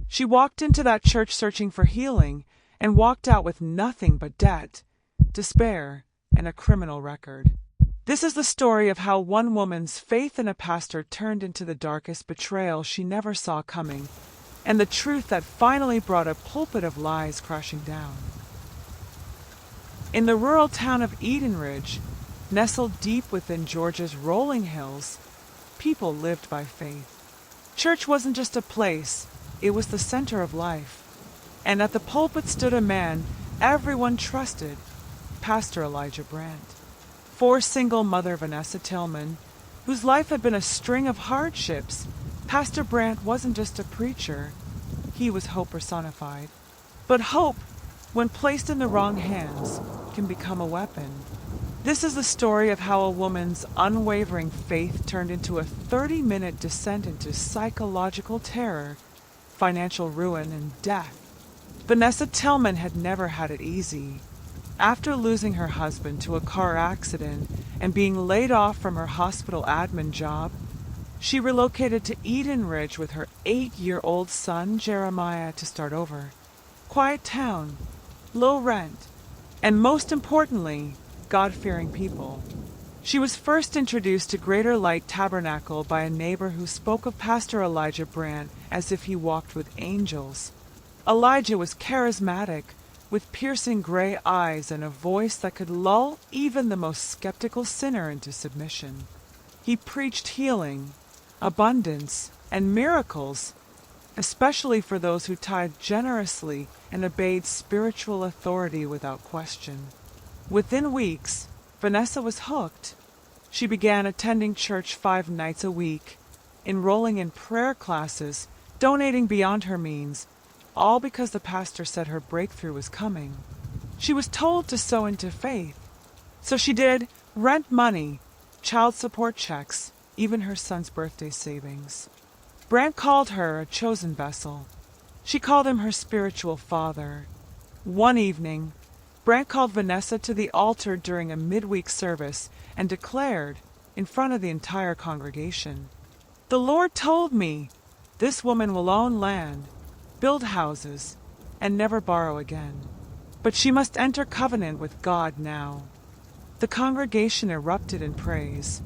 She walked into that church searching for healing and walked out with nothing but debt, despair, and a criminal record. This is the story of how one woman's faith in a pastor turned into the darkest betrayal she never saw coming, and the truth that finally brought a pulpit of lies crashing down. In the rural town of Edenridge, nestled deep within Georgia's rolling hills, people lived by faith. Church wasn't just a place, it was the center of life. And at the pulpit stood a man everyone trusted, Pastor Elijah Brandt. For single mother Vanessa Tillman, whose life had been a string of hardships, Pastor Brandt wasn't just a preacher, he was hope personified. But hope, when placed in the wrong hands, can become a weapon. This is the story of how a woman's unwavering faith turned into a 30-minute descent into psychological terror, financial ruin, and death. Vanessa Tillman had never had it easy. After losing her husband to a car accident and being laid off from her hospital admin job, she relocated to Edenridge with her 8-year-old son, Jeremiah, to start over. Quiet town, low rent, and most importantly, God-fearing people. She was first introduced to Greater Light Tabernacle by a neighbor who spoke of Pastor Elijah Brandt as if he walked with angels. Elijah was charismatic, with piercing gray eyes and a voice that could lull even the most skeptical sinner into submission. He preached healing, abundance, and miracles, especially for those who tithed generously and obeyed spiritual authority without question. Within weeks, Vanessa was hooked. She began attending church 5 nights a week, enrolling in prayer classes, donating beyond her means, all because the pastor said her breakthrough was coming. She was told to sow into faith. So she did rent money, child support checks, even her son's birthday savings. Brandt called her a chosen vessel. She called him her spiritual father. One evening, Brandt called Vanessa to the altar during a midweek service and declared, in front of the entire congregation, "The Lord told me, this woman will own land, build houses, and never borrow again. But she must enter covenant with God now." The congregation erupted in praise.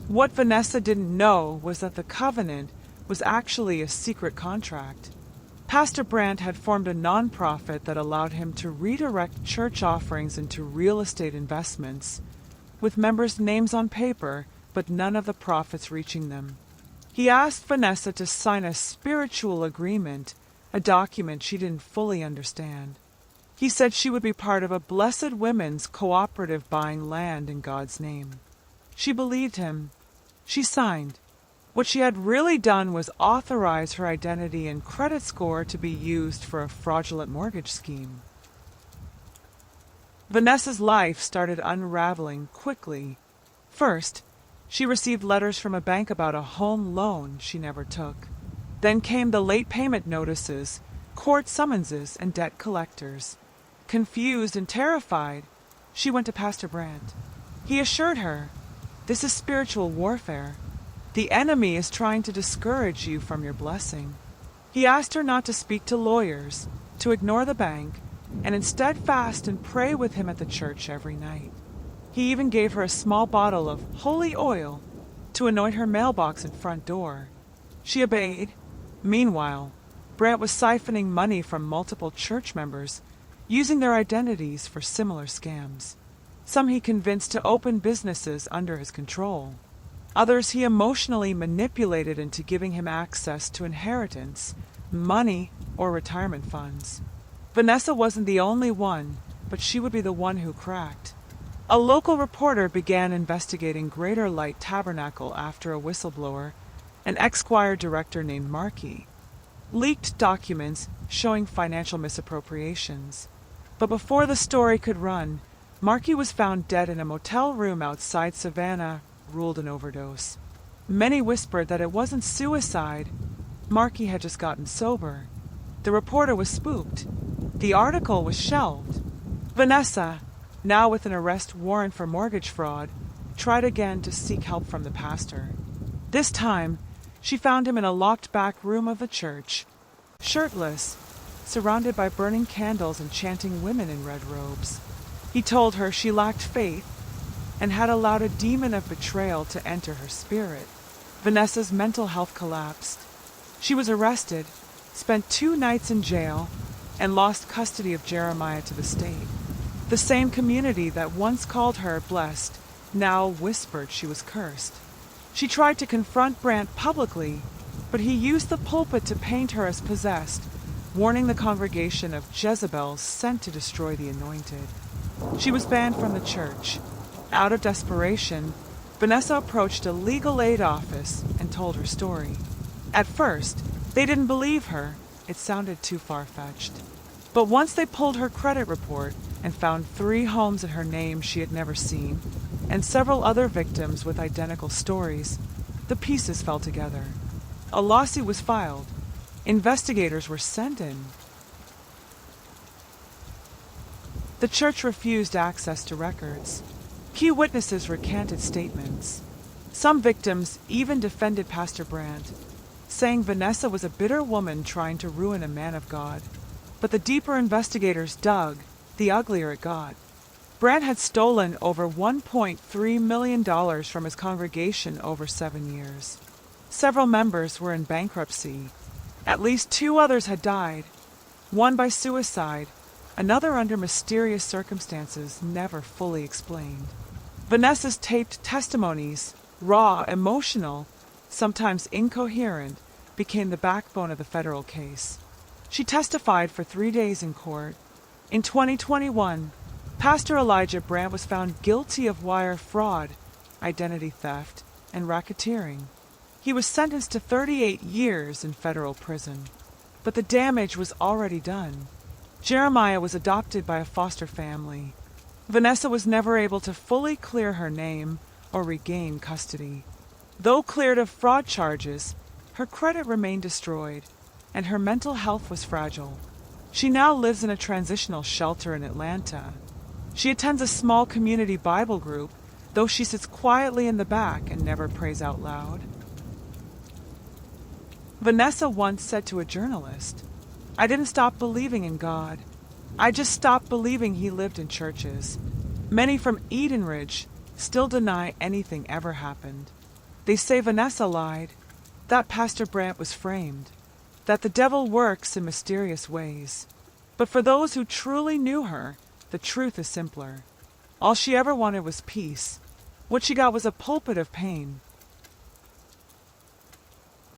What Vanessa didn't know was that the covenant was actually a secret contract. Pastor Brandt had formed a nonprofit that allowed him to redirect church offerings into real estate investments, with members' names on paper, but none of the profits reaching them. He asked Vanessa to sign a spiritual agreement, a document she didn't fully understand. He said she would be part of a blessed women's cooperative buying land in God's name. She believed him. She signed. What she had really done was authorize her identity and credit score to be used for a fraudulent mortgage scheme. Vanessa's life started unraveling quickly. First, she received letters from a bank about a home loan she never took. Then came the late payment notices, court summonses, and debt collectors. Confused and terrified, she went to Pastor Brandt. He assured her, "This is spiritual warfare. The enemy is trying to discourage you from your blessing." He asked her not to speak to lawyers, to ignore the bank, and instead fast and pray with him at the church every night. He even gave her a small bottle of holy oil to anoint her mailbox and front door. She obeyed. Meanwhile, Brandt was siphoning money from multiple church members, using their identities for similar scams. Some he convinced to open businesses under his control. Others he emotionally manipulated into giving him access to inheritance, money, or retirement funds. Vanessa wasn't the only one, but she would be the one who cracked. A local reporter began investigating Greater Light Tabernacle after a whistleblower, an ex-choir director named Markey, leaked documents showing financial misappropriations. But before the story could run, Markey was found dead in a motel room outside Savannah, ruled an overdose. Many whispered that it wasn't suicide. Markey had just gotten sober. The reporter was spooked. The article was shelved. Vanessa, now with an arrest warrant for mortgage fraud, tried again to seek help from the pastor. This time, she found him in a locked back room of the church. shirtless, surrounded by burning candles and chanting women in red robes. He told her she lacked faith and had allowed a demon of betrayal to enter her spirit. Vanessa's mental health collapsed. She was arrested, spent 2 nights in jail, and lost custody of Jeremiah to the state. The same community that once called her blessed now whispered she was cursed. She tried to confront Brandt publicly, but he used the pulpit to paint her as possessed, warning the congregation of Jezebels sent to destroy the anointed. She was banned from the church. Out of desperation, Vanessa approached a legal aid office and told her story. At first, they didn't believe her. It sounded too far-fetched. But once they pulled her credit report and found 3 homes in her name she had never seen, and several other victims with identical stories, the pieces fell together. A lawsuit was filed. Investigators were sent in. The church refused access to records. Key witnesses recanted statements. Some victims even defended Pastor Brandt, saying Vanessa was a bitter woman trying to ruin a man of God. But the deeper investigators dug, the uglier it got. Brandt had stolen over $1.3 million from his congregation over 7 years. Several members were in bankruptcy. At least 2 others had died, one by suicide, another under mysterious circumstances never fully explained. Vanessa's taped testimonies, raw, emotional, sometimes incoherent, became the backbone of the federal case. She testified for 3 days in court. In 2021, Pastor Elijah Brandt was found guilty of wire fraud, identity theft, and racketeering. He was sentenced to 38 years in federal prison. But the damage was already done. Jeremiah was adopted by a foster family. Vanessa was never able to fully clear her name or regain custody. Though cleared of fraud charges, her credit remained destroyed, and her mental health was fragile. She now lives in a transitional shelter in Atlanta. She attends a small community Bible group, though she sits quietly in the back and never prays out loud. Vanessa once said to a journalist, "I didn't stop believing in God. I just stopped believing He lived in churches." Many from Eden Ridge still deny anything ever happened. They say Vanessa lied, that Pastor Brandt was framed, that the devil works in mysterious ways. But for those who truly knew her, the truth is simpler. All she ever wanted was peace. What she got was a pulpit of pain.